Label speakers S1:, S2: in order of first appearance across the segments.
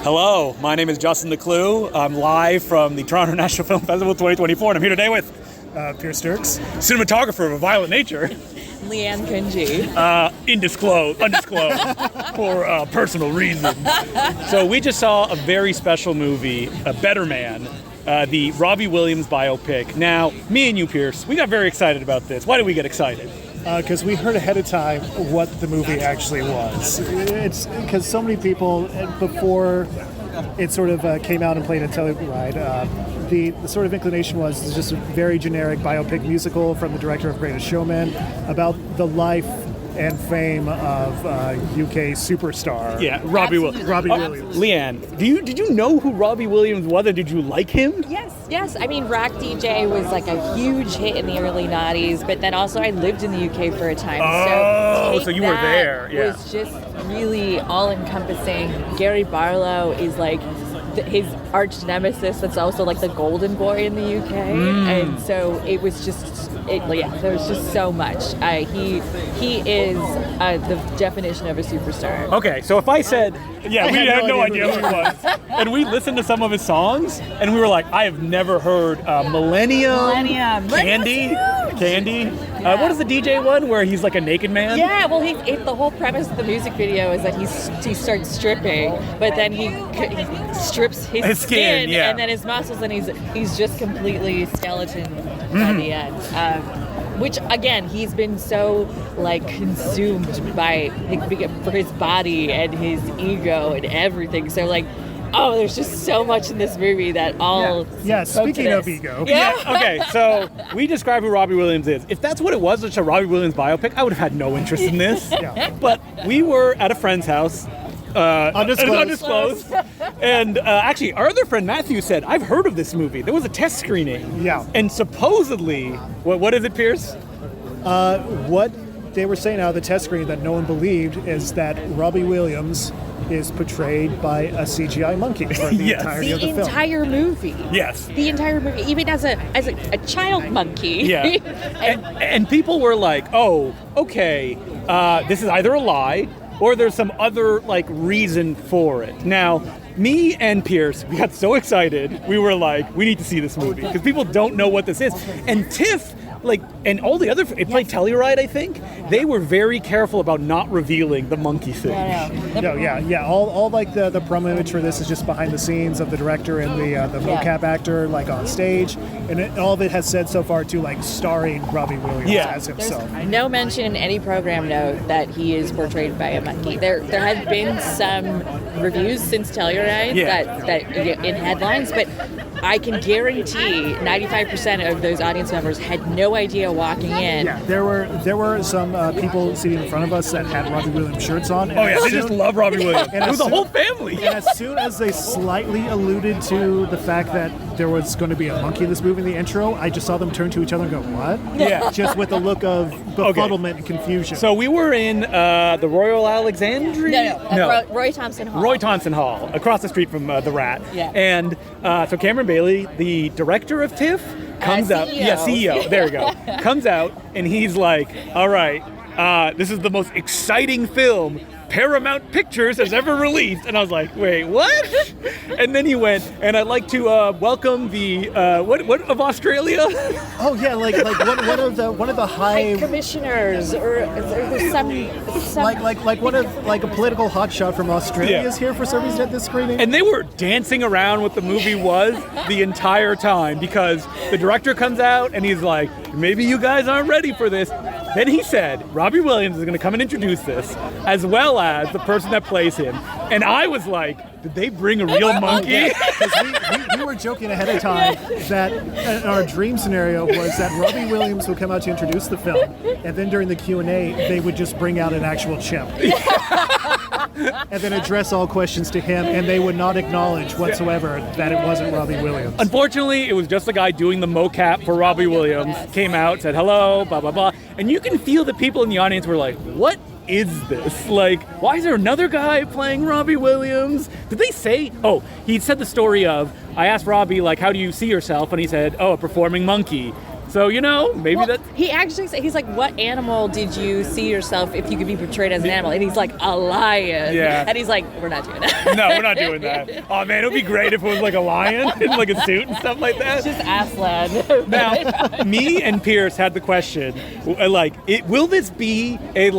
S1: Hello, my name is Justin the Clue. I'm live from the Toronto National Film Festival 2024, and I'm here today with
S2: Pierce Derks,
S1: cinematographer of a violent nature.
S3: Liane Cunje.
S1: Undisclosed for personal reasons. So we just saw a very special movie, A Better Man, the Robbie Williams biopic. Now, me and you, Pierce, we got very excited about this. Why did we get excited?
S2: because we heard ahead of time what the movie actually was. It's because so many people, before it sort of came out and played a Telluride, the sort of inclination was it's just a very generic biopic musical from the director of Greatest Showman about the life and fame of UK superstar.
S1: Yeah, Robbie Williams. Liane, did you know who Robbie Williams was, or did you like him?
S3: Yes. I mean, Rock DJ was like a huge hit in the early 90s, but then also I lived in the UK for a time.
S1: So you were there. Yeah.
S3: It was just really all-encompassing. Gary Barlow is like his arch nemesis. That's also like the golden boy in the UK, and so it was just. There was just so much. He is the definition of a superstar.
S1: Okay, so if I said, we had no idea who he was, and we listened to some of his songs, and we were like, I have never heard Millennium. Candy.
S3: Yeah.
S1: What is the DJ one where he's like a naked man?
S3: Yeah, well, the whole premise of the music video is that he starts stripping, but then he strips his skin and then his muscles, and he's just completely skeleton by the end. Which again, he's been so like consumed for his body and his ego and everything. So like. Oh, there's just so much in this movie that all.
S2: Yeah, speaking of ego.
S1: Yeah. Okay, so we describe who Robbie Williams is. If that's what it was, it's a Robbie Williams biopic, I would have had no interest in this. But we were at a friend's house. Undisclosed. And actually, our other friend Matthew said, I've heard of this movie. There was a test screening.
S2: Yeah.
S1: And supposedly, what is it, Pierce?
S2: What they were saying out of the test screening that no one believed is that Robbie Williams is portrayed by a CGI monkey for the entirety of the film.
S3: The entire movie.
S1: Yes.
S3: The entire movie, even as a child monkey.
S1: Yeah. and people were like, oh, okay, this is either a lie or there's some other like reason for it. Now, me and Pierce, we got so excited, we were like, we need to see this movie because people don't know what this is. And TIFF, and all the other, it played Telluride, I think. They were very careful about not revealing the monkey thing.
S2: All like the promo image for this is just behind the scenes of the director and the mocap actor like on stage, and all of it has said so far to like starring Robbie Williams as himself.
S3: There's no mention in any program note that he is portrayed by a monkey. There have been some reviews since Telluride that in headlines, but I can guarantee 95% of those audience members had no idea walking in.
S2: Yeah, there were some people sitting in front of us that had Robbie Williams shirts on.
S1: They just love Robbie Williams. And it was the whole family.
S2: And as soon as they slightly alluded to the fact that there was going to be a monkey in this movie in the intro, I just saw them turn to each other and go, what?
S1: Yeah.
S2: Just with a look of befuddlement and confusion.
S1: So we were in the Royal Alexandria?
S3: No. Roy Thomspon Hall.
S1: Roy Thomspon Hall, across the street from the Rat.
S3: Yeah.
S1: And so Cameron Bailey, the director of TIFF, comes out. CEO. There we go. Comes out, and he's like, all right, this is the most exciting film Paramount Pictures has ever released. And I was like, wait, what? And then he went, and I'd like to welcome the what of Australia?
S2: Oh yeah, like one of the high
S3: commissioners or some
S2: like a political hotshot from Australia is here for some reason at this screening.
S1: And they were dancing around what the movie was the entire time because the director comes out and he's like, maybe you guys aren't ready for this. Then he said, Robbie Williams is going to come and introduce this, as well as the person that plays him. And I was like, did they bring a real monkey?
S2: We were joking ahead of time that our dream scenario was that Robbie Williams would come out to introduce the film, and then during the Q&A, they would just bring out an actual chimp. And then address all questions to him, and they would not acknowledge whatsoever that it wasn't Robbie Williams.
S1: Unfortunately, it was just the guy doing the mocap for Robbie Williams, came out, said hello, blah, blah, blah. And you can feel the people in the audience were like, what is this? Like, why is there another guy playing Robbie Williams? Did they say, he said the story of, I asked Robbie, like, how do you see yourself? And he said, a performing monkey. So, maybe that...
S3: He actually said, he's like, what animal did you see yourself if you could be portrayed as an animal? And he's like, a lion.
S1: Yeah.
S3: And he's like, we're not doing that.
S1: No, we're not doing that. Oh, man, it would be great if it was like a lion in like a suit and stuff like that.
S3: Just Aslan.
S1: Now, me and Pierce had the question, will this be a,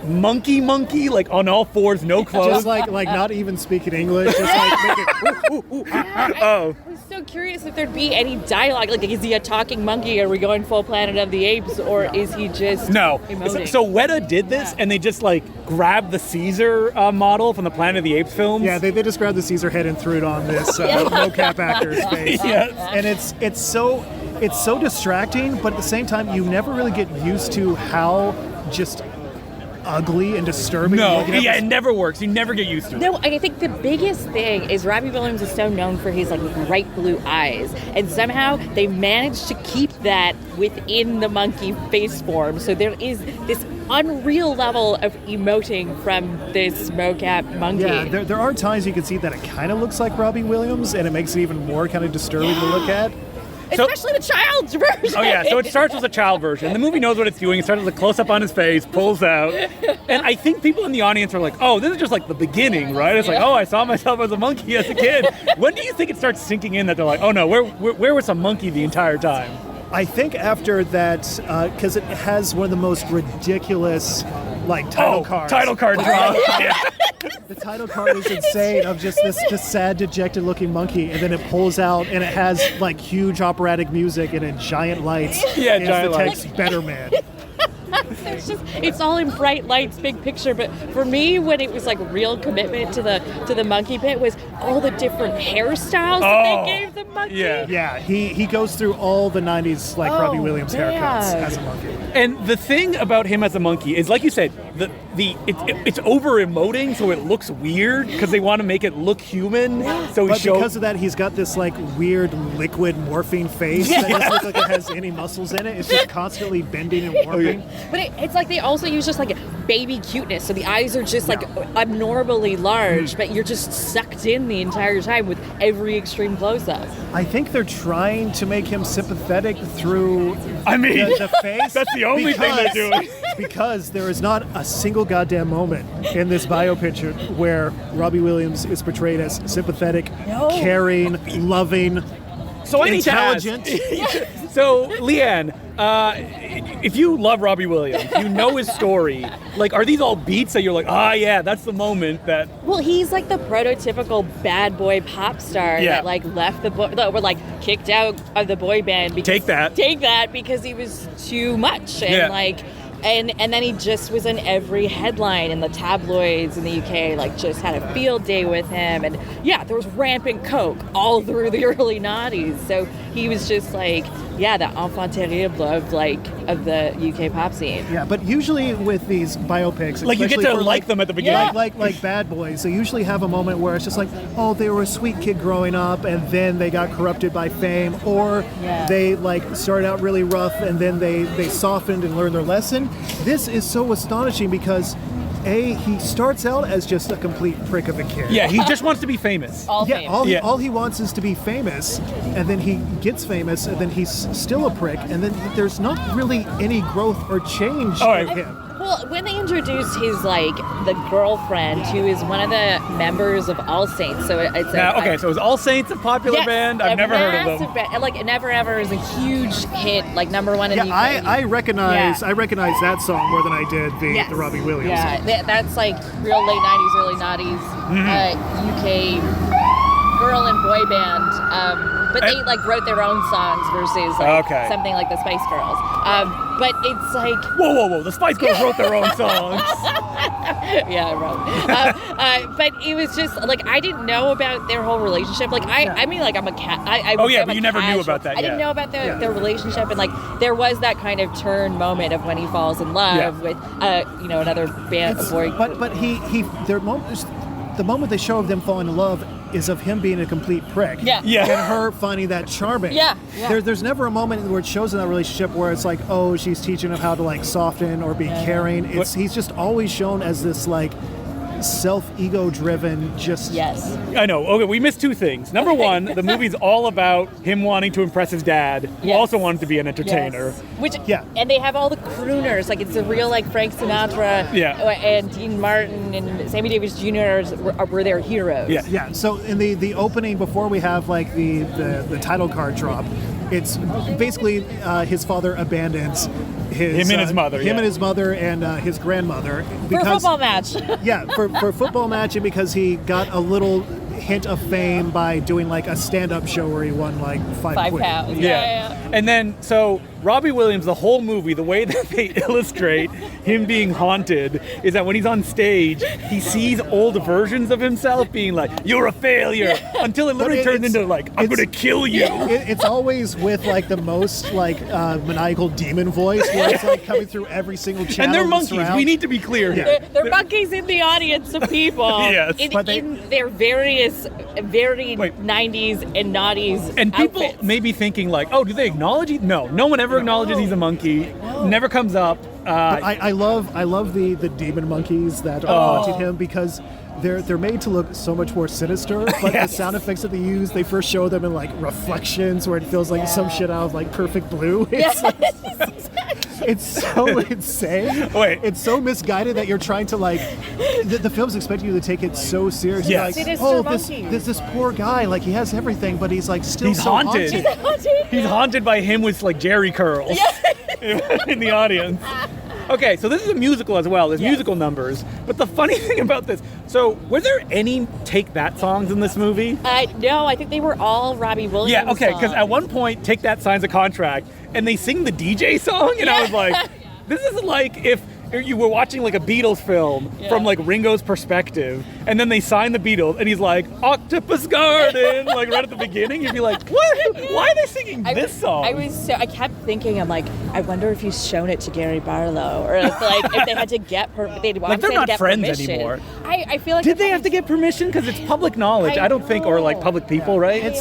S1: monkey, like, on all fours, no clothes?
S2: Just like not even speaking English, just like making
S1: Oh.
S3: I was so curious if there'd be any dialogue. Like, is he a talking monkey? Are we going full Planet of the Apes? Or is he just emoting?
S1: So Weta did this, and they just, grabbed the Caesar model from the Planet of the Apes films.
S2: Yeah, they just grabbed the Caesar head and threw it on this mocap actor's face.
S1: Yes.
S2: And it's so distracting, but at the same time, you never really get used to how just ugly and disturbing.
S1: It never works. You never get used to it.
S3: No, I think the biggest thing is Robbie Williams is so known for his bright blue eyes, and somehow they managed to keep that within the monkey face form. So there is this unreal level of emoting from this mocap monkey.
S2: Yeah, there are times you can see that it kind of looks like Robbie Williams, and it makes it even more kind of disturbing to look at.
S3: Especially the child's version.
S1: Oh, yeah. So it starts with a child version. The movie knows what it's doing. It starts with a close-up on his face, pulls out. And I think people in the audience are like, oh, this is just the beginning, right? It's like, oh, I saw myself as a monkey as a kid. When do you think it starts sinking in that they're like, oh, no, where was a monkey the entire time?
S2: I think after that, because it has one of the most ridiculous, title cards.
S1: Title card drop. Yeah.
S2: The title card is insane of just this sad, dejected-looking monkey, and then it pulls out, and it has huge operatic music and giant lights.
S1: Yeah,
S2: and
S1: giant
S2: the
S1: lights.
S2: text, "Better Man."
S3: It's all in bright lights, big picture. But for me, when it was real commitment to the monkey pit, was all the different hairstyles that they gave the monkey.
S2: Yeah. He goes through all the '90s Robbie Williams haircuts as a monkey.
S1: And the thing about him as a monkey is, like you said, it's over emoting, so it looks weird because they want to make it look human. So
S2: because of that, he's got this weird liquid morphine face that doesn't look like it has any muscles in it. It's just constantly bending and warping.
S3: But it's they also use just baby cuteness, so the eyes are just abnormally large, but you're just sucked in the entire time with every extreme close-up.
S2: I think they're trying to make him sympathetic through the face.
S1: That's the only thing they're doing.
S2: Because there is not a single goddamn moment in this biopic where Robbie Williams is portrayed as sympathetic, caring, loving, intelligent.
S1: So, Liane, if you love Robbie Williams, you know his story. Are these all beats that you're like, yeah, that's the moment that...
S3: Well, he's the prototypical bad boy pop star that left the boy, were kicked out of the boy band. Because,
S1: Take that
S3: because he was too much and And then he just was in every headline in the tabloids in the UK, just had a field day with him. And there was rampant coke all through the early 90s. So he was just the enfant terrible of the UK pop scene.
S2: Yeah, but usually with these biopics,
S1: you get to like them at the beginning.
S2: Like Bad Boys, they usually have a moment where it's just they were a sweet kid growing up and then they got corrupted by fame, or they started out really rough and then they softened and learned their lesson. This is so astonishing because he starts out as just a complete prick of a kid.
S1: Yeah, he just wants to be famous.
S3: All
S2: he wants is to be famous, and then he gets famous, and then he's still a prick, and then there's not really any growth or change in him.
S3: Well, when they introduced his the girlfriend, who is one of the members of All Saints, so it's
S1: so is All Saints a popular band? I've never heard of them.
S3: Band. Never Ever is a huge hit, number one in the UK.
S2: I recognize that song more than I did the Robbie Williams song.
S3: That's real late 90s, early 90s UK girl and boy band. But they wrote their own songs versus something like the Spice Girls. But it's
S1: whoa! The Spice Girls wrote their own songs.
S3: Yeah, right. But it was just I didn't know about their whole relationship. I'm a cat.
S1: But you never knew about that.
S3: I didn't know about their relationship, and there was that kind of turn moment of when he falls in love with another band, a boy.
S2: But the moment they show of them falling in love is of him being a complete prick.
S3: Yeah.
S2: And her finding that charming.
S3: Yeah.
S2: There's never a moment where it shows in that relationship where it's she's teaching him how to soften or be caring. He's just always shown as this self-ego-driven, just...
S3: Yes.
S1: I know. Okay, we missed two things. Number one, the movie's all about him wanting to impress his dad, who
S3: Yes.
S1: also wanted to be an entertainer.
S3: Yes. Which,
S2: Yeah.
S3: and they have all the crooners, like it's a real like Frank Sinatra and Dean Martin and Sammy Davis Jr. were their heroes.
S1: Yeah.
S2: Yeah, so in the opening, before we have like the title card drop, it's basically his father abandons him and his mother and his grandmother
S3: For a football match.
S2: yeah, for a football match, and because he got a little hint of fame by doing like a stand-up show where he won like five quid.
S3: £5.
S1: Yeah. And then, so Robbie Williams, the whole movie, the way that they illustrate him being haunted is that when he's on stage, he sees old versions of himself being like, "You're a failure," until it literally turns into like, "I'm going to kill you."
S2: It's always with like the most like maniacal demon voice, where it's like coming through every single channel.
S1: And they're monkeys.
S2: surround.
S1: We need to be clear here.
S3: They're monkeys in the audience of people.
S1: Yes.
S3: In their various, very 90s and naughties
S1: And people
S3: outfits.
S1: may be thinking like, "Oh, do they acknowledge it?" No one ever acknowledges he's a monkey. Never comes up.
S2: I love the demon monkeys that are haunting him, because they're made to look so much more sinister, but the sound effects that they use, they first show them in like reflections where it feels like some shit out of like Perfect Blue. It's like, it's so insane.
S1: Wait.
S2: It's so misguided that you're trying to like the film's expecting you to take it so seriously.
S1: Yes.
S2: Like,
S3: Sinister
S2: this
S3: monkeys.
S2: this poor guy, like he has everything, but he's like still
S1: He's
S2: so
S1: haunted.
S2: haunted.
S1: He's haunted by him with like Jerry curls in the audience. Okay, so this is a musical as well. There's musical numbers. But the funny thing about this, so were there any Take That songs in this movie?
S3: No, I think they were all Robbie Williams.
S1: Yeah, okay, because
S3: songs.
S1: at one point, Take That signs a contract, and they sing the DJ song, and I was like, this is like if you were watching like a Beatles film from like Ringo's perspective, and then they sign the Beatles, and he's like, Octopus Garden, like right at the beginning, you'd be like, what? Why are they singing this song?
S3: I kept thinking, I'm like, I wonder if he's shown it to Gary Barlow, or if, like if they had to get
S1: they're not friends anymore.
S3: I feel like
S1: Did they have to get permission? Because it's public knowledge. I don't think, or like public people, right?
S2: It's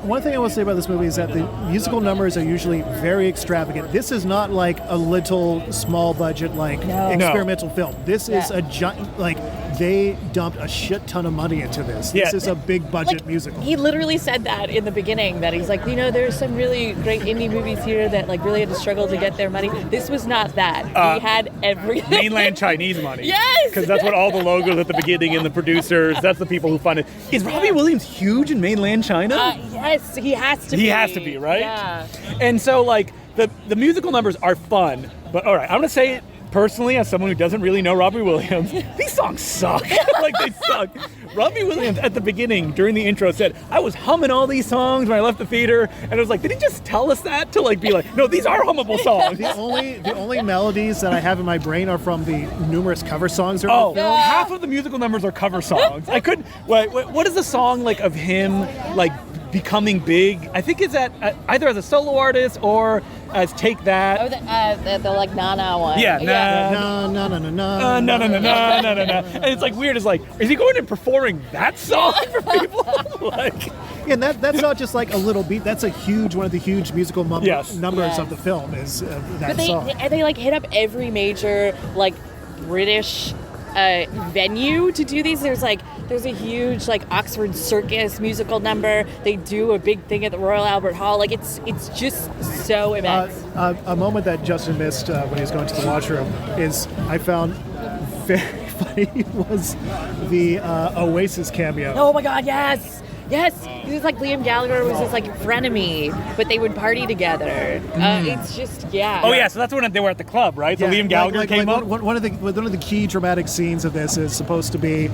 S2: one thing I will say about this movie is that the musical numbers are usually very extravagant. This is not like a little small budget like experimental film. This is a giant, like they dumped a shit ton of money into this. This is a big budget musical.
S3: He literally said that in the beginning, that he's like, there's some really great indie movies here that like really had to struggle to get their money. This was not that. He had everything.
S1: Mainland Chinese money.
S3: Yes!
S1: Because that's what all the logos at the beginning and the producers, that's the people who fund it. Is Robbie Williams huge in mainland China?
S3: Yes, he has to be.
S1: He has to be, right?
S3: Yeah.
S1: And so, like, the musical numbers are fun, but all right, I'm going to say it personally, as someone who doesn't really know Robbie Williams, these songs suck. Like, they suck. Robbie Williams at the beginning, during the intro, said, I was humming all these songs when I left the theater, and I was like, did he just tell us that to like be like, no, these are hummable songs?
S2: The only melodies that I have in my brain are from the numerous cover songs.
S1: Half of the musical numbers are cover songs. I couldn't. What is the song like of him like becoming big? I think it's at either as a solo artist or as Take That.
S3: Oh, the like na-na one.
S1: Yeah,
S2: No.
S1: And it's like weird. It's like, is he going and performing that song for people? Like,
S2: and that's not just like a little beat. That's a huge one of the huge musical numbers of the film is that song.
S3: They like hit up every major like British venue to do these. There's a huge like Oxford Circus musical number. They do a big thing at the Royal Albert Hall. Like it's just so immense.
S2: A moment that Justin missed when he was going to the washroom is I found very funny was the Oasis cameo.
S3: Oh my God, yes. He was like Liam Gallagher was his like frenemy, but they would party together. It's just
S1: Oh yeah, so that's when they were at the club, right? So Liam Gallagher came up.
S2: One of the key dramatic scenes of this is supposed to be,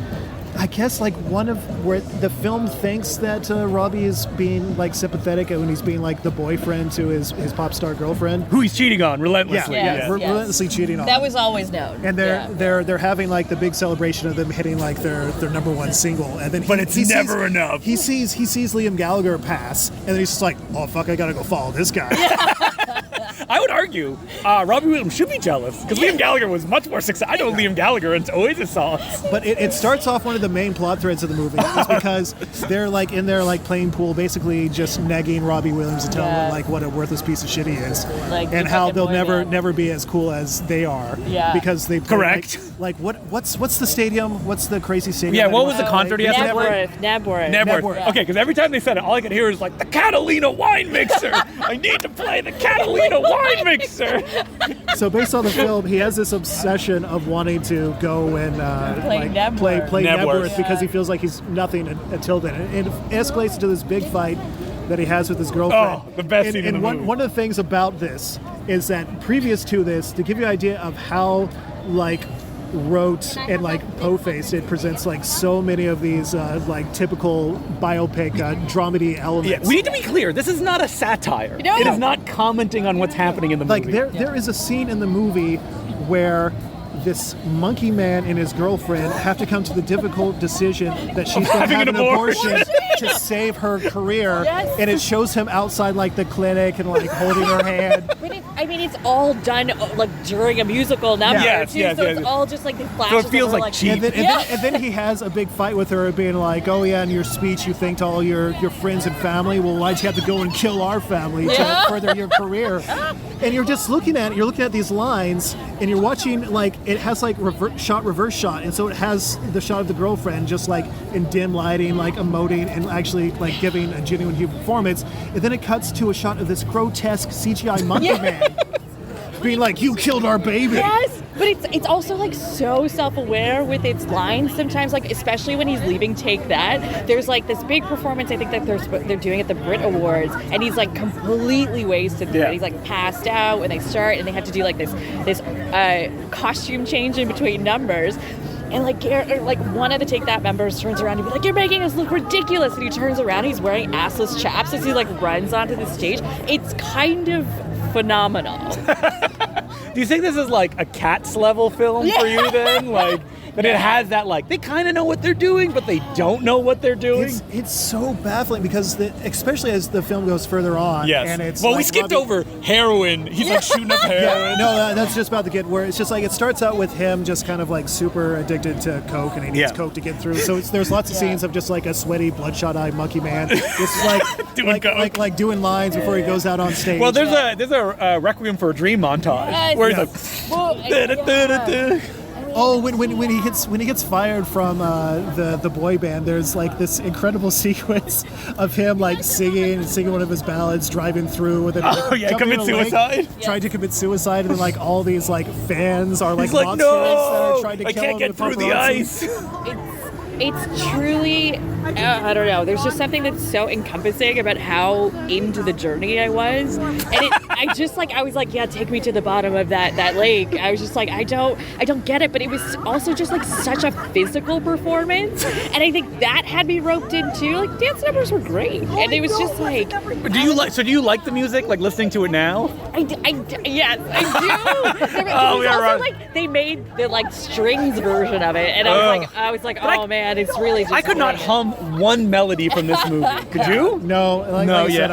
S2: I guess, like one of where the film thinks that Robbie is being like sympathetic when he's being like the boyfriend to his pop star girlfriend,
S1: who he's cheating on relentlessly.
S2: Relentlessly cheating on.
S3: That was always known.
S2: And they're having like the big celebration of them hitting like their number one single, and then
S1: it's never enough.
S2: He sees Liam Gallagher pass, and then he's just like, oh fuck, I gotta go follow this guy.
S1: I would argue Robbie Williams should be jealous because Liam Gallagher was much more successful. I know Liam Gallagher and Oasis songs.
S2: But it starts off one of the main plot threads of the movie is because they're like in there like playing pool, basically just negging Robbie Williams and telling him like what a worthless piece of shit he is,
S3: Like,
S2: and how they'll never be as cool as they are.
S3: Yeah.
S2: Because they play,
S1: Correct.
S2: Like what's the stadium? What's the crazy stadium?
S1: Yeah, what was the concert he has to play?
S3: Nebworth.
S1: Nebworth.
S3: Yeah.
S1: Okay, because every time they said it, all I could hear is like the Catalina wine mixer. I need to play the Catalina wine mixer.
S2: So based on the film, he has this obsession of wanting to go and
S3: Play Nebworth.
S2: play
S1: Nebworth.
S2: Nebworth because he feels like he's nothing until then. And it escalates into this big fight that he has with his girlfriend.
S1: Oh, the best scene in
S2: and
S1: the movie.
S2: one of the things about this is that previous to this, to give you an idea of how like rote and like po-faced it presents like so many of these like typical biopic dramedy elements.
S1: Yeah, we need to be clear. This is not a satire.
S3: No.
S1: It is not commenting on what's happening in the movie.
S2: Like there is a scene in the movie where this monkey man and his girlfriend have to come to the difficult decision that she's going to
S1: having
S2: have
S1: an
S2: an abortion
S1: abortion.
S2: to save her career.
S3: Yes.
S2: And it shows him outside like the clinic and like holding her hand.
S3: But it's all done like during a musical number.
S1: Yes,
S3: too,
S1: yes,
S3: so
S1: yes.
S3: it's all just like the
S1: So
S3: flashes.
S1: it feels
S3: of her,
S1: like cheap.
S2: And then he has a big fight with her, being like, "Oh yeah, in your speech you thanked all your friends and family. Well, why'd you have to go and kill our family to further your career?" And you're just looking at it. You're looking at these lines, and you're watching like it has like reverse shot, and so it has the shot of the girlfriend just like in dim lighting, like emoting and actually like giving a genuine human performance. And then it cuts to a shot of this grotesque CGI monkey man being like, "You killed our baby."
S3: Yes, but it's also like so self-aware with its lines sometimes, like especially when he's leaving Take That. There's like this big performance I think that they're doing at the Brit Awards, and he's like completely wasted through it. He's like passed out when they start, and they have to do like this costume change in between numbers. And like one of the Take That members turns around and be like, "You're making us look ridiculous," and he turns around, he's wearing assless chaps as he like runs onto the stage. It's kind of phenomenal.
S1: Do you think this is like a Cats level film for you then? Like that it has that like they kind of know what they're doing, but they don't know what they're doing?
S2: It's so baffling because especially as the film goes further on.
S1: Yes.
S2: And it's
S1: well, we
S2: like
S1: skipped
S2: Robbie-
S1: over heroin. He's like shooting up heroin.
S2: No, that's just about to get where it's just like it starts out with him just kind of like super addicted to coke, and he needs coke to get through. So there's lots of scenes of just like a sweaty, bloodshot-eyed monkey man, just like
S1: Doing coke.
S2: like doing lines before he goes out on stage.
S1: Well, there's a Requiem for a Dream montage where he's like.
S2: Oh, when he gets fired from the boy band, there's like this incredible sequence of him like singing one of his ballads, driving through with it.
S1: Commit suicide.
S2: Trying to commit suicide, and then like all these like fans are like
S1: He's like,
S2: monsters that
S1: no,
S2: are trying to
S1: I
S2: kill
S1: can't
S2: him
S1: get
S2: with
S1: through the
S2: paparazzi.
S1: ice.
S3: It's truly, I don't know. There's just something that's so encompassing about how into the journey I was, and I was like, yeah, take me to the bottom of that lake. I was just like, I don't get it, but it was also just like such a physical performance, and I think that had me roped in too. Like dance numbers were great, and it was just like.
S1: Do you like the music? Like listening to it now?
S3: Yes, I do. It was also like they made the like strings version of it, and I was like, oh man. It's really just
S1: I could not hum one melody from this movie. Could you?
S2: No, like I said,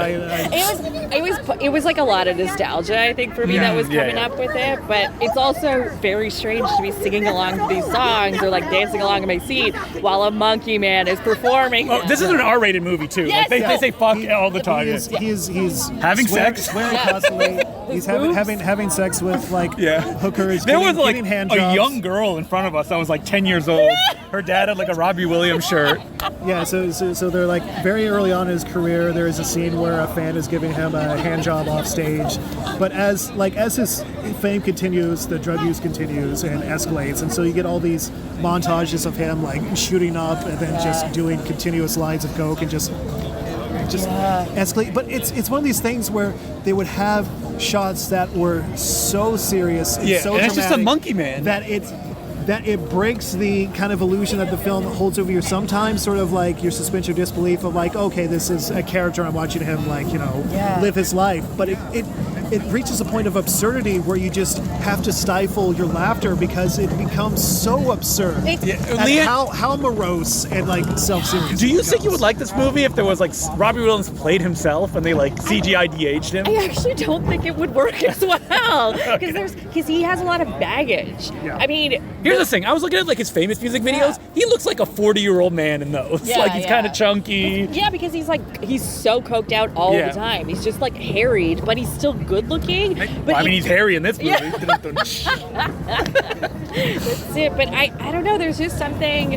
S3: It was like a lot of nostalgia, I think, for me that was coming up with it. But it's also very strange to be singing along to these songs or like dancing along in my seat while a monkey man is performing.
S1: Oh, this is an R-rated movie too.
S3: Yes.
S1: Like they say fuck all the time.
S2: He's
S1: Having sex?
S2: swearing constantly. He's having sex with like hookers.
S1: There was like
S2: getting hand
S1: a
S2: jobs.
S1: young girl in front of us that was like 10 years old. Her dad had like a Robbie Williams shirt.
S2: Yeah, so they're like very early on in his career. There is a scene where a fan is giving him a hand job off stage, but as his fame continues, the drug use continues and escalates, and so you get all these montages of him like shooting up and then just doing continuous lines of coke and just escalate. But it's one of these things where they would have shots that were so serious and so
S1: and it's just a
S2: dramatic
S1: monkey man
S2: that it breaks the kind of illusion that the film holds over you sometimes, sort of like your suspension of disbelief of like, okay, this is a character, I'm watching him like, live his life. But it reaches a point of absurdity where you just have to stifle your laughter because it becomes so absurd.
S1: Liane,
S2: how morose and like self-serious.
S1: do you think you would like this movie if there was like Robbie Williams played himself and they like CGI de-aged him?
S3: I actually don't think it would work as well because he has a lot of baggage.
S2: Yeah.
S3: I mean,
S1: Here's the thing. I was looking at like his famous music videos. He looks like a 40-year-old man in those.
S3: Yeah,
S1: like he's
S3: yeah.
S1: kind of chunky.
S3: yeah, because he's so coked out all
S1: Yeah.
S3: the time. He's just like harried, but he's still good looking. But
S1: Well, I mean, he's hairy in this movie.
S3: Yeah.
S1: Yeah.
S3: That's it. But I don't know. There's just something.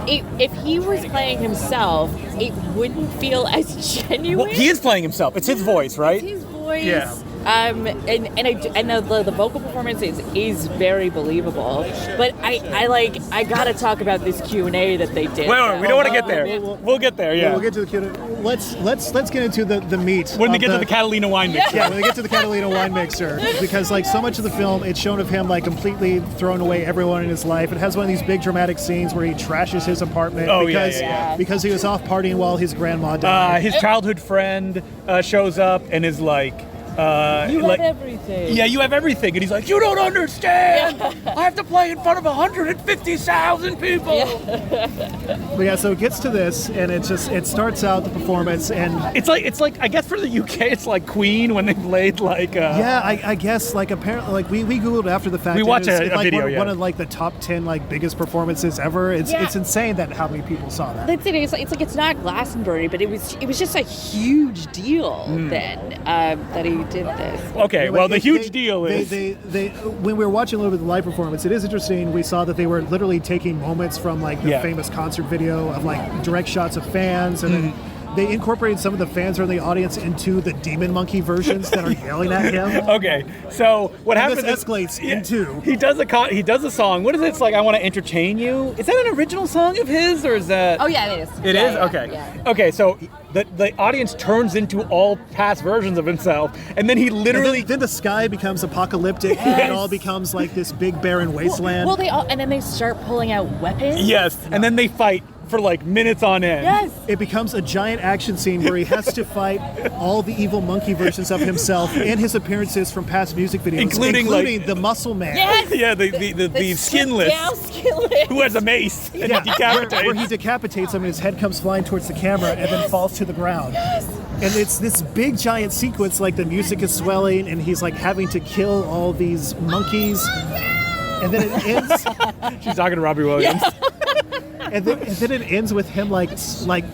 S3: If he was playing himself, it wouldn't feel as genuine.
S1: Well, he is playing himself. It's his voice, right?
S3: It's his voice.
S1: Yeah.
S3: And the vocal performance is very believable. But I gotta talk about this Q&A that they did.
S1: Wait, we don't want to get there. We'll get there, yeah.
S2: We'll get to the Q&A. Let's get into the meat.
S1: When they get to the Catalina wine mixer.
S2: Yeah, when they get to the Catalina wine mixer, because like so much of the film, it's shown of him like completely throwing away everyone in his life. It has one of these big dramatic scenes where he trashes his apartment because he was off partying while his grandma died.
S1: His childhood friend shows up and is like,
S3: You
S1: like,
S3: have everything.
S1: yeah, you have everything. And he's like, you don't understand. I have to play in front of 150,000 people.
S2: But yeah, so it gets to this, and it starts out the performance, and
S1: It's like I guess for the UK, it's like Queen when they played like.
S2: yeah, I guess like apparently like we googled after the fact.
S1: We
S2: and
S1: watched
S2: it's
S1: a
S2: like
S1: video,
S2: one of like the top 10 like biggest performances ever. It's insane that how many people saw that.
S3: That's it. It's not Glastonbury, but it was just a huge deal then that he did this.
S1: Okay,
S2: Anyway,
S1: well the huge deal is
S2: they when we were watching a little bit of the live performance, it is interesting. We saw that they were literally taking moments from like the famous concert video of like direct shots of fans, and then they incorporated some of the fans who are in the audience into the Demon Monkey versions that are yelling at him.
S1: Okay, so what
S2: And
S1: happens
S2: this escalates into
S1: he does a song. What is it? It's like I want to entertain you. Is that an original song of his or is that?
S3: Oh yeah, it is.
S1: It is? Okay.
S3: Yeah.
S1: Okay, so the audience turns into all past versions of himself, and then he literally.
S2: then the sky becomes apocalyptic, and it all becomes like this big barren wasteland.
S3: Well, and then they start pulling out weapons.
S1: Yes, and then they fight for like minutes on end.
S3: Yes.
S2: It becomes a giant action scene where he has to fight all the evil monkey versions of himself and his appearances from past music videos,
S1: Including, like-
S2: the Muscle Man.
S3: Yes.
S1: Yeah, the skinless
S3: Yeah, skinless.
S1: who has a mace and
S2: Yeah,
S1: decapitates.
S2: where he decapitates him and his head comes flying towards the camera and then falls to the ground. And it's this big giant sequence, like the music is swelling and he's like having to kill all these monkeys. And then it ends.
S1: She's talking to Robbie Williams.
S2: And then it ends with him like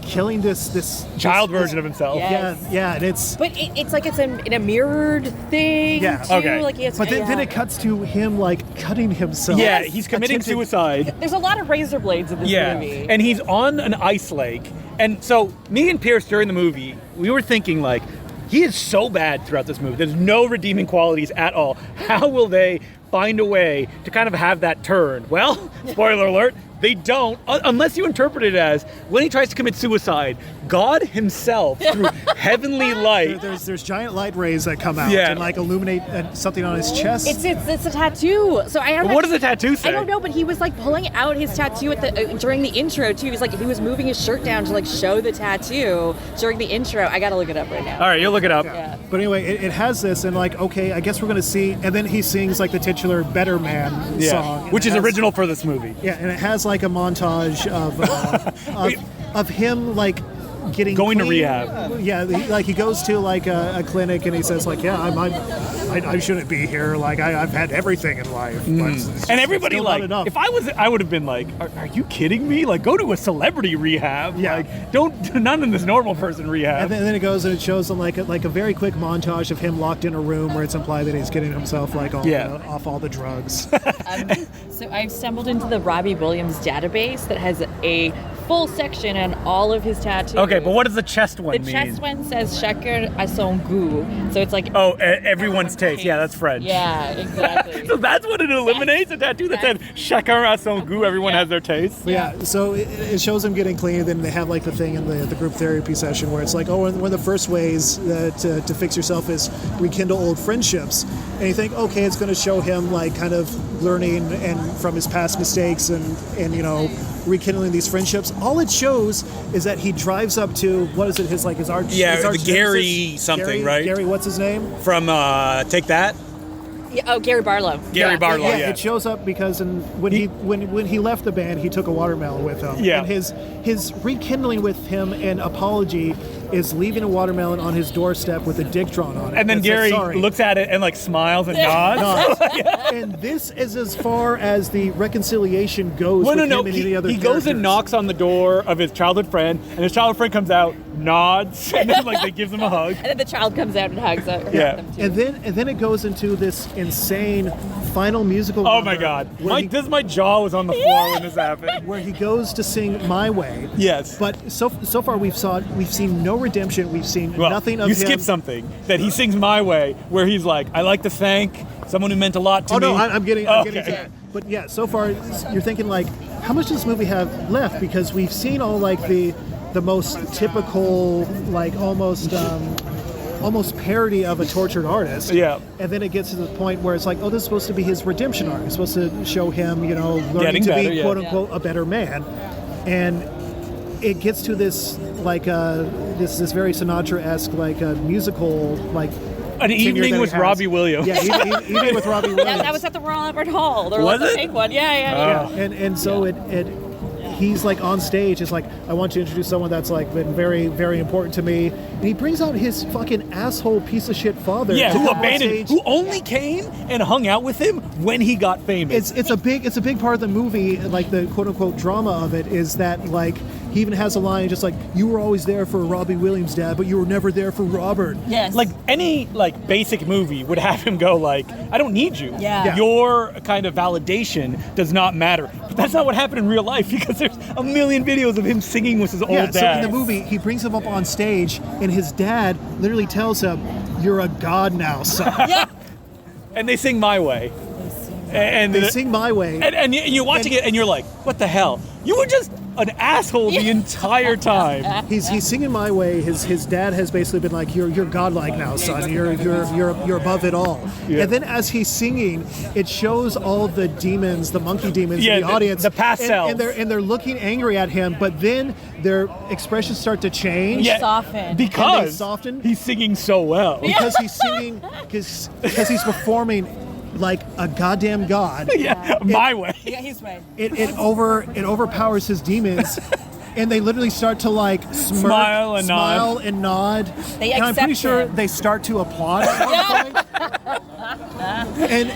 S2: killing this
S1: Child version of himself.
S3: Yeah.
S2: Yeah, and it's.
S3: But it's like it's in a mirrored thing.
S2: Yeah.
S3: Too.
S1: Okay.
S3: Like he has,
S2: But then it cuts to him like cutting himself.
S1: Yeah, he's committing
S2: Attempting-
S1: suicide.
S3: There's a lot of razor blades in this movie.
S1: And he's on an ice lake. And so me and Pierce during the movie, we were thinking like, he is so bad throughout this movie. There's no redeeming qualities at all. How will they find a way to kind of have that turn? Well, spoiler alert, they don't, unless you interpret it as when he tries to commit suicide, God himself, through heavenly light.
S2: There's giant light rays that come out
S1: Yeah.
S2: and like illuminate something on his chest.
S3: It's a tattoo. So I don't.
S1: What does the tattoo say?
S3: I don't know, but he was like pulling out his tattoo at the during the intro too. He was moving his shirt down to like show the tattoo during the intro. I gotta look it up right now.
S1: All right, you'll look it up.
S3: Yeah.
S2: But anyway, it has this, and like, okay, I guess we're gonna see. And then he sings like the titular "Better Man" song, and
S1: Which
S2: it
S1: is
S2: has-
S1: original for this movie.
S2: Yeah, and it has like a montage of him like getting
S1: Going to
S2: clean.
S1: rehab.
S2: Yeah, he goes to like a clinic and he says like, yeah, I shouldn't be here. Like I've had everything in life, but it's
S1: And everybody
S2: still not
S1: like,
S2: enough.
S1: if I would have been like, are you kidding me? Like, go to a celebrity rehab.
S2: Yeah.
S1: Like, don't none in this normal person rehab.
S2: And then it goes and it shows them like a very quick montage of him locked in a room where it's implied that he's getting himself like all off all the drugs.
S3: So I've stumbled into the Robbie Williams database that has a full section on all of his tattoos.
S1: Okay, but what does the chest one
S3: The
S1: mean?
S3: chest one says "Chacun a son goût," so it's like
S1: Everyone's taste. Yeah, that's French.
S3: Yeah, exactly.
S1: So that's what it eliminates? A tattoo that said chacun a son goût, everyone has their taste?
S2: But yeah, so it shows him getting clean, and then they have like the thing in the group therapy session where it's like, oh, one of the first ways to fix yourself is rekindle old friendships. And you think, okay, it's going to show him like kind of learning and from his past mistakes and you know rekindling these friendships. All it shows is that he drives up to, what is it, his arch...
S1: Yeah,
S2: his arch
S1: the Gary
S2: nemesis?
S1: something, right?
S2: Gary, what's his name?
S1: From Take That?
S3: Yeah, Gary Barlow.
S1: Gary Barlow, yeah.
S2: It shows up because when he left the band, he took a watermelon with him.
S1: Yeah.
S2: And his rekindling with him and apology is leaving a watermelon on his doorstep with a dick drawn on it.
S1: And then Gary looks at it and like smiles and nods.
S2: And this is as far as the reconciliation goes with him and any other
S1: He goes and knocks on the door of his childhood friend, and his childhood friend comes out, nods, and then like they gives him a hug.
S3: And then the child comes out and hugs her.
S1: Yeah.
S2: And then it goes into this insane final musical
S1: Oh
S2: number
S1: my God.
S2: where
S1: My jaw was on the floor when this happened.
S2: where he goes to sing My Way.
S1: Yes.
S2: But so far we've seen no redemption. We've seen nothing of
S1: you
S2: him.
S1: skipped something that he sings My Way, where he's like, I like to thank someone who meant a lot to me.
S2: Oh no, I'm getting to that. But yeah, so far you're thinking like, how much does this movie have left? Because we've seen all like the most typical, like almost parody of a tortured artist.
S1: Yeah.
S2: And then it gets to the point where it's like, oh, this is supposed to be his redemption arc. It's supposed to show him, learning
S1: Getting
S2: to
S1: better,
S2: be quote unquote a better man. And it gets to this like this very Sinatra-esque like musical like
S1: An evening with Robbie Williams.
S2: Yeah, evening with Robbie Williams.
S3: That was at the Royal Albert Hall. There
S1: Was
S3: was a
S1: it?
S3: big one. Yeah.
S2: And so he's like on stage. It's like, I want you to introduce someone that's like been very, very important to me. And he brings out his fucking asshole piece of shit father.
S1: Yeah,
S2: to
S1: who
S2: come on
S1: abandoned,
S2: stage.
S1: who only came and hung out with him when he got famous.
S2: It's a big part of the movie, like the quote unquote drama of it, is that like he even has a line just like, you were always there for Robbie Williams, Dad, but you were never there for Robert.
S3: Yes.
S1: Like any like basic movie would have him go like, I don't need you.
S3: Yeah.
S1: Your kind of validation does not matter. But that's not what happened in real life, because there's a million videos of him singing with his old dad.
S2: So in the movie, he brings him up on stage, and his dad literally tells him, "You're a god now, son."
S3: Yeah.
S1: And they sing My Way. And
S2: They sing My Way.
S1: And you're watching it and you're like, what the hell? You were just an asshole the entire time.
S2: He's singing My Way. His dad has basically been like, you're godlike now, son. You're above it all.
S1: Yeah.
S2: And then as he's singing, it shows all the demons, the monkey demons in the audience,
S1: the past selves.
S2: and they're looking angry at him. But then their expressions start to change.
S3: Soften.
S1: Because
S2: And they soften.
S1: he's singing so well.
S2: Because he's singing, because he's performing like a goddamn god.
S1: Yeah, My Way.
S3: Yeah, he's right.
S2: It overpowers his demons, and they literally start to like smirk,
S1: Smile and
S2: nod.
S3: They
S2: and I'm pretty
S3: accept
S2: sure
S3: it.
S2: they start to applaud at one point. And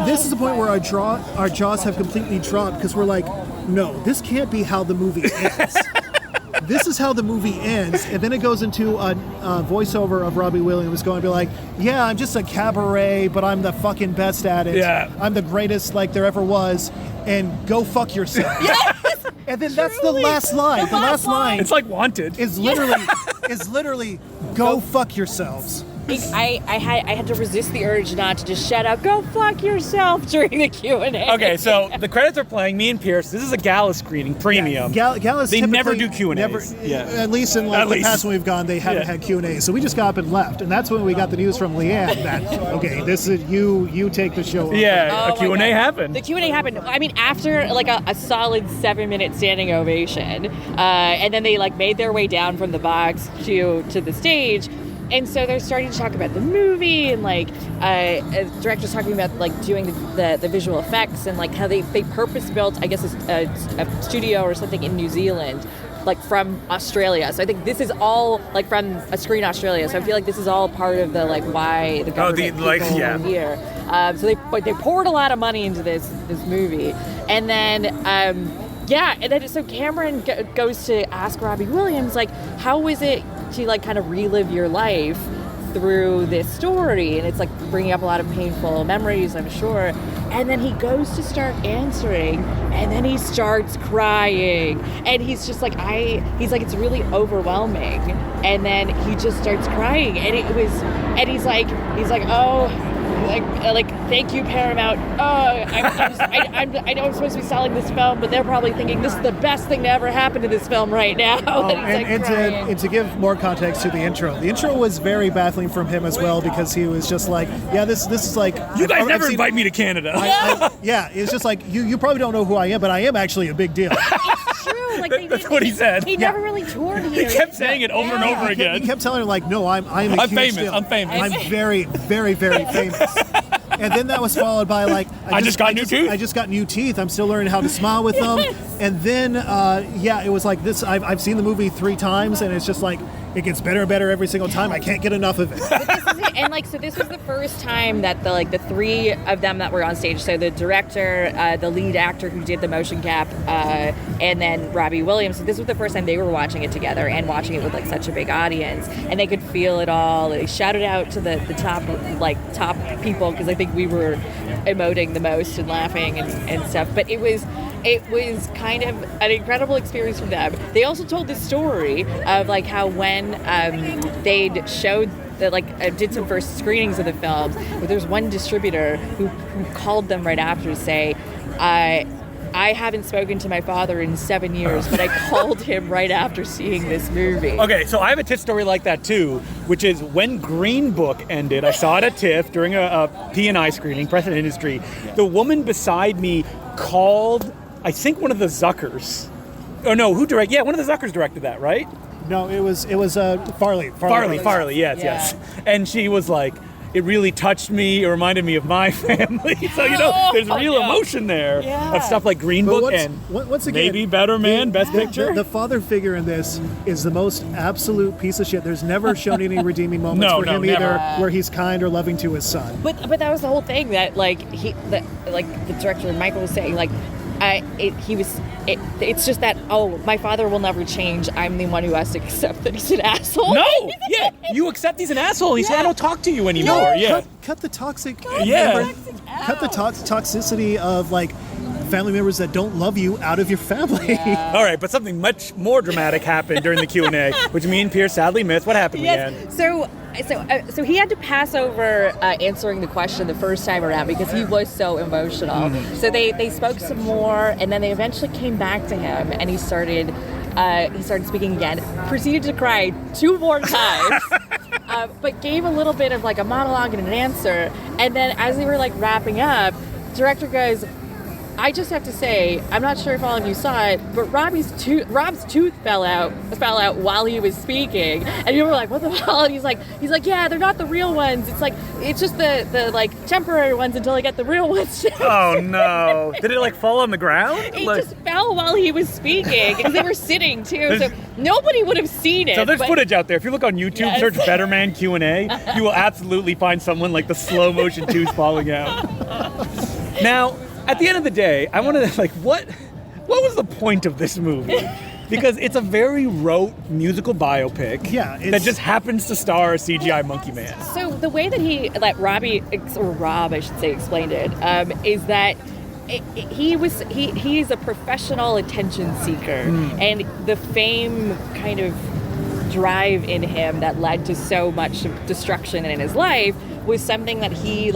S2: this is the point where our jaws have completely dropped, because we're like, no, this can't be how the movie ends. This is how the movie ends, and then it goes into a voiceover of Robbie Williams going to be like, yeah, I'm just a cabaret, but I'm the fucking best at it.
S1: Yeah.
S2: I'm the greatest like there ever was, and go fuck yourself.
S3: Yes!
S2: And then that's the last line. The last line
S1: It's like Wanted.
S2: is literally go fuck yourselves.
S3: I had to resist the urge not to just shout out, "Go fuck yourself" during the Q&A.
S1: Okay, so the credits are playing. Me and Pierce. This is a gala screening, premium.
S2: Gala's
S1: They never
S2: typically
S1: do Q&As.
S2: never-
S1: Yeah.
S2: At least in like
S1: At
S2: the
S1: least.
S2: past when we've gone, they haven't had Q&A. So we just got up and left, and that's when we got the news from Liane that okay, this is you take the show.
S1: Yeah,
S3: Oh
S1: a
S3: my
S1: Q&A
S3: God.
S1: happened.
S3: The Q&A happened. I mean, after like a solid 7-minute standing ovation, and then they like made their way down from the box to the stage. And so they're starting to talk about the movie, and like directors talking about like doing the visual effects, and like how they purpose built, I guess, a studio or something in New Zealand, like from Australia. So I think this is all like from a Screen Australia. So I feel like this is all part of the like why the government people are here. So they poured a lot of money into this movie, and then. And then so Cameron goes to ask Robbie Williams, like, how is it to like kind of relive your life through this story? And it's like bringing up a lot of painful memories, I'm sure. And then he goes to start answering, and then he starts crying, and he's just like, he's like, it's really overwhelming. And then he just starts crying, and he's like, oh. Like, thank you, Paramount. Oh, I know I'm supposed to be selling this film, but they're probably thinking this is the best thing to ever happen to this film right now.
S2: And to give more context to the intro was very baffling from him as well, because he was just like, yeah, this is like,
S1: You guys never invite me to Canada.
S2: Yeah, it's just like you probably don't know who I am, but I am actually a big deal.
S3: like
S1: That's what he said.
S3: He never really toured here.
S1: He kept saying it over and over again.
S2: He kept telling her, like, no, I'm a huge
S1: famous.
S2: deal.
S1: I'm famous.
S2: I'm very, very, very famous. And then that was followed by, like,
S1: I just got new teeth.
S2: I just got new teeth. I'm still learning how to smile with them. And then, it was like this. I've seen the movie 3 times, and it's just like, it gets better and better every single time. I can't get enough of it.
S3: So this was the first time that the 3 of them that were on stage. So the director, the lead actor who did the motion cap, and then Robbie Williams. So this was the first time they were watching it together and watching it with like such a big audience, and they could feel it all. They shouted out to the top people because I think we were emoting the most and laughing and stuff. But it was kind of an incredible experience for them. They also told the story of like how when they'd showed that did some first screenings of the films, but there's one distributor who called them right after to say, I haven't spoken to my father in 7 years, but I called him right after seeing this movie.
S1: Okay, so I have a TIFF story like that too, which is when Green Book ended, I saw it at TIFF during a P&I screening, Press and Industry. The woman beside me called, I think, one of the Zuckers. Oh no, who directed? Yeah, one of the Zuckers directed that, right?
S2: No, it was Farley.
S1: Farley, yes. And she was like, it really touched me. It reminded me of my family. So, there's real emotion there of stuff like Green Book and
S2: once again,
S1: maybe Better Man, Best Picture.
S2: The father figure in this is the most absolute piece of shit. There's never shown any redeeming moments for him either, where he's kind or loving to his son.
S3: But that was the whole thing that the director Michael was saying, like, it's just that, my father will never change. I'm the one who has to accept that he's an asshole.
S1: No! Yeah, you accept he's an asshole. He said, I don't talk to you anymore.
S2: Cut the toxic...
S3: Cut
S2: the toxicity of, like, family members that don't love you out of your family.
S1: All right, but something much more dramatic happened during the Q&A, which me and Pierce sadly missed. What happened, Liane?
S3: So he had to pass over answering the question the first time around because he was so emotional. Mm-hmm. So they spoke some more, and then they eventually came back to him, and he started speaking again, proceeded to cry 2 more times, but gave a little bit of like a monologue and an answer. And then as they were like wrapping up, the director goes, I just have to say, I'm not sure if all of you saw it, but Rob's tooth fell out while he was speaking, and you were like, "What the hell?" And he's like, "Yeah, they're not the real ones. It's just the like temporary ones until I get the real ones."
S1: Oh no! Did it like fall on the ground?
S3: It just fell while he was speaking, because they were sitting too, so nobody would have seen it.
S1: So there's footage out there. If you look on YouTube, search Better Man Q&A, you will absolutely find someone like the slow motion tooth falling out. Now, at the end of the day, I want to, what was the point of this movie? Because it's a very rote musical biopic that just happens to star a CGI Monkey Man.
S3: So the way that Rob, I should say, explained it, is that he's a professional attention seeker, and the fame kind of drive in him that led to so much destruction in his life was something that he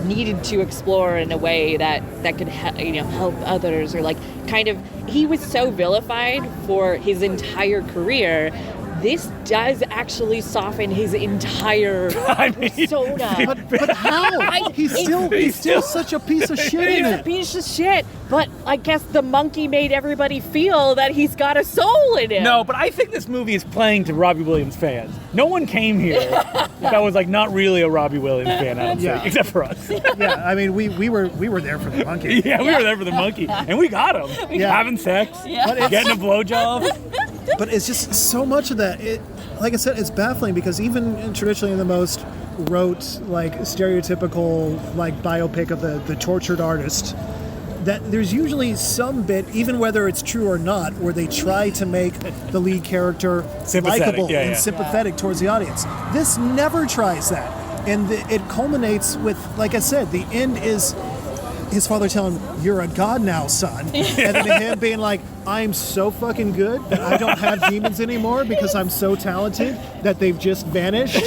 S3: needed to explore in a way that could help others, or he was so vilified for his entire career. This does actually soften his entire persona.
S2: But how? He's still such a piece of shit in it.
S3: He's a piece of shit, but I guess the monkey made everybody feel that he's got a soul in him.
S1: No, but I think this movie is playing to Robbie Williams fans. No one came here that was not really a Robbie Williams fan, I don't think, except for us.
S2: Yeah, I mean, we were there for the monkey.
S1: Yeah, we were there for the monkey, and we got him. Having sex, getting a blowjob.
S2: But it's just so much of that. Like I said, it's baffling because even traditionally in the most rote, stereotypical, biopic of the tortured artist, that there's usually some bit, even whether it's true or not, where they try to make the lead character likable and sympathetic towards the audience. This never tries that. And it culminates with, like I said, the end is his father telling him, "You're a god now, son." And then him being like, "I'm so fucking good that I don't have demons anymore because I'm so talented that they've just vanished."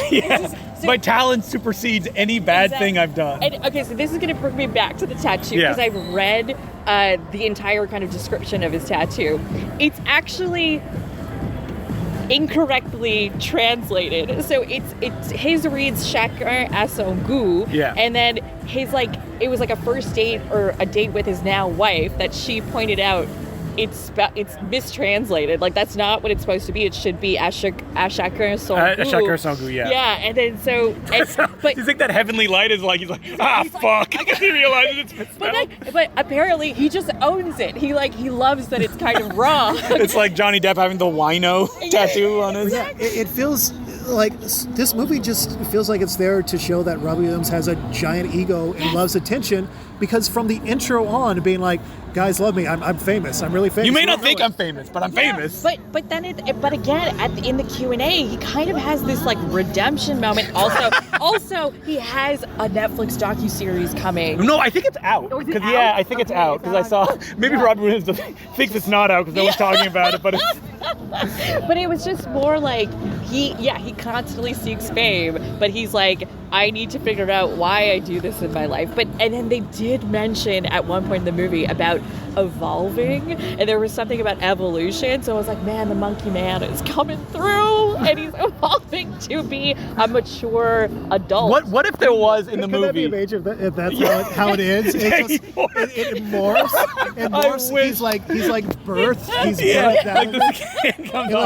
S1: My talent supersedes any bad thing I've done.
S3: And, okay, so this is going to bring me back to the tattoo, because I've read the entire kind of description of his tattoo. It's actually incorrectly translated. So it's his reads Chacun a son goût. And then his it was a first date or a date with his now wife that she pointed out it's mistranslated. Like that's not what it's supposed to be. It should be Ashakar Songu.
S1: Ashakar Songu, yeah.
S3: Yeah, and then but
S1: do you think that heavenly light is like he's like fuck? I didn't realize it's misspelled.
S3: But apparently he just owns it. He loves that it's kind of wrong.
S1: It's like Johnny Depp having the wino tattoo on his.
S2: Yeah, it feels like this movie just feels like it's there to show that Robbie Williams has a giant ego and loves attention, because from the intro on being like, guys love me, I'm famous, I'm really famous.
S1: You may not think I'm famous, but I'm famous.
S3: But then again in the Q&A he kind of has this like redemption moment. Also he has a Netflix docuseries coming.
S1: No, I think it's out.
S3: Oh, is it out?
S1: Yeah, I think it's out because I saw maybe Robbie Williams thinks it's not out because no one's talking about it, but it's.
S3: But it was just more like he constantly seeks fame, but he's like, I need to figure out why I do this in my life. And then they did mention at one point in the movie about evolving, and there was something about evolution. So I was like, man, the monkey man is coming through, and he's evolving to be a mature adult.
S1: What if there was in the movie?
S2: Could that be amazing if that's how it is? It morphs. It morphs. He's like birthed. He's birthed out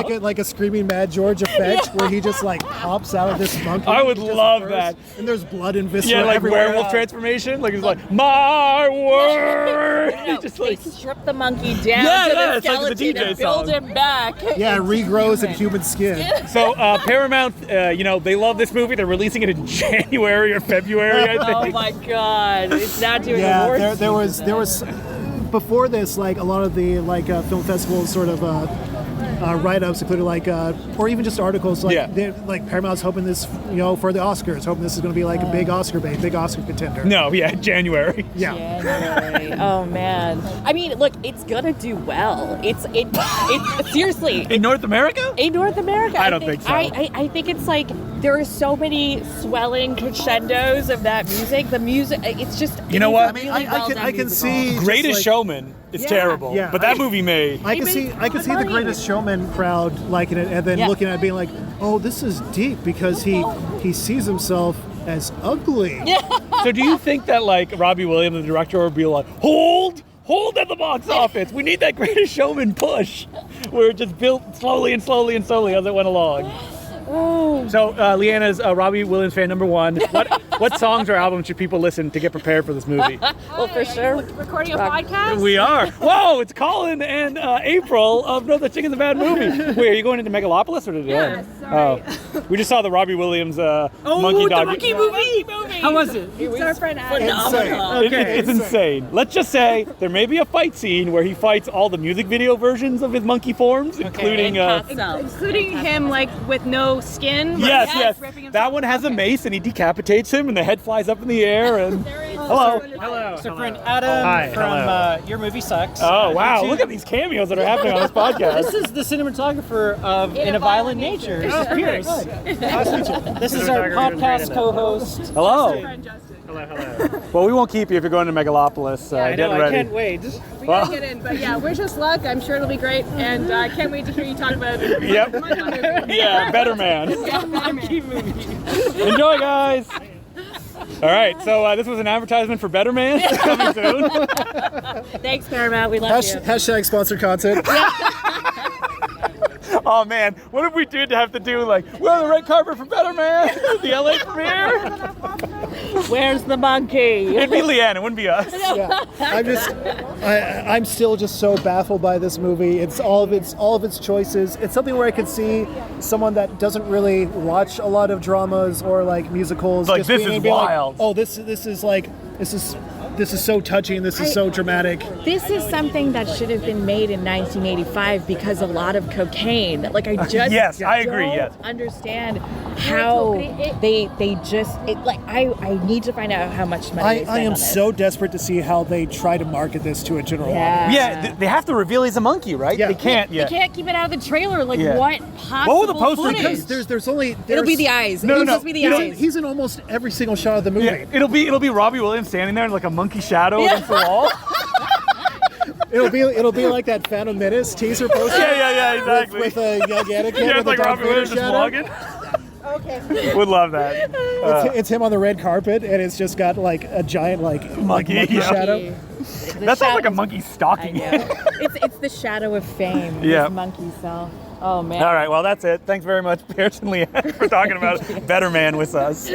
S2: of it. Like a screaming Mad George effect, where he just like pops out of this monkey.
S1: I would love that.
S2: And there's blood and viscera.
S1: Yeah, like
S2: everywhere.
S1: werewolf transformation. Like he's like, my word. Just like
S3: strip the monkey down to the skeleton
S1: like the DJ
S3: and build
S1: song.
S3: him back.
S2: Yeah, it regrows in human skin.
S1: So Paramount, they love this movie. They're releasing it in January or February, I think.
S3: Oh my God, it's not doing
S2: Yeah, there was before this, like a lot of the film festivals sort of write-ups included or even just articles like Paramount's hoping this for the Oscars, hoping this is going to be like a big Oscar bait, big Oscar contender.
S1: No, yeah, January.
S2: Yeah.
S3: January. Oh man. I mean, look, it's gonna do well. It seriously.
S1: In North America?
S3: In North America.
S1: I don't think so.
S3: I think it's like there are so many swelling crescendos of that music. The music, it's just.
S1: You know what?
S2: I mean, I can see
S1: Greatest Showman is terrible.
S2: Yeah.
S1: But that movie made.
S2: I can see the Greatest Showman crowd liking it, and then looking at it being like, oh, this is deep, because he sees himself as ugly.
S3: Yeah.
S1: So do you think that like Robbie Williams, the director, would be like, hold at the box office. We need that Greatest Showman push, where it just built slowly and slowly and slowly as it went along.
S3: Oh.
S1: So Liane is Robbie Williams fan number one. What songs or albums should people listen to get prepared for this movie?
S3: Well, for sure.
S4: Recording a podcast?
S1: We are. Whoa, it's Colin and April of No Such Thing as a Bad Movie. Wait, are you going into Megalopolis or today?
S4: Yeah, sorry.
S1: Oh. We just saw the Robbie Williams monkey dog.
S4: Monkey movie.
S1: How was it?
S4: It's our friend Adam.
S3: Phenomenal.
S1: It's insane. Let's just say there may be a fight scene where he fights all the music video versions of his monkey forms, including
S4: Including him, like, with no skin.
S1: Yes.
S4: Ripping himself
S1: That one has a mace and he decapitates him and the head flies up in the air and hello.
S5: So friend Adam
S1: Hi,
S5: from Your Movie Sucks.
S1: Oh wow, look at these cameos that are happening on this podcast.
S5: This is the cinematographer of In a Violent Nature. This is Pierce. This is our podcast co-host.
S1: Hello.
S4: Friend Justin.
S1: Hello. Well, we won't keep you if you're going to Megalopolis.
S5: I
S1: Get
S5: know,
S1: ready.
S5: I can't wait.
S4: We gotta get in, but yeah, wish us luck. I'm sure it'll be great, and I can't wait to hear you talk about it.
S1: Yep. Yeah, Better Man.
S4: Monkey movie.
S1: Enjoy, guys. All right, so this was an advertisement for Better Man coming soon.
S3: Thanks, Paramount. We love you.
S2: Hashtag sponsored content.
S1: Oh man, what if we did have to do like, we're on the red carpet for Better Man, the LA premiere?
S3: Where's the monkey?
S1: It'd be Liane, it wouldn't be us.
S2: Yeah, I'm still just so baffled by this movie. It's all of its choices. It's something where I could see someone that doesn't really watch a lot of dramas or like musicals.
S1: Like,
S2: just
S1: this
S2: being
S1: is
S2: like,
S1: wild.
S2: oh, this is so touching. This is so dramatic.
S3: This is something that should have been made in 1985 because a lot of cocaine. Like I just
S1: Yes, I agree,
S3: don't
S1: yes.
S3: understand how they just I need to find out how much money they spent
S2: I am
S3: on this.
S2: so desperate to see how they try to market this to a general audience.
S1: Yeah, they have to reveal he's a monkey, right?
S2: Yeah.
S1: They can't yet.
S3: They can't keep it out of the trailer. Like
S1: Yeah.
S3: what possible
S1: What were the posters?
S3: footage?
S2: Because there's only
S3: It'll be the eyes.
S1: No,
S3: It'll
S1: no,
S3: just be the
S1: you know,
S3: eyes.
S2: He's in almost every single shot of the movie.
S1: Yeah, it'll be Robbie Williams standing there in like a monkey shadow against the wall.
S2: It'll be like that Phantom Menace teaser poster.
S1: Yeah, exactly.
S2: With a young Anakin
S1: Yeah,
S2: with
S1: it's like
S2: a Darth
S1: Robbie
S2: Vader
S1: Williams just
S2: shadow.
S1: vlogging.
S4: Okay.
S1: Would love that.
S2: It's him on the red carpet, and it's just got like a giant like
S1: Monkey, yeah.
S2: shadow.
S1: That sounds like a monkey stalking you.
S3: It's the shadow of fame.
S1: Yeah.
S3: This monkey self. Oh man.
S1: All right, well, that's it. Thanks very much, Pierce and Liane, for talking about Better Man with us.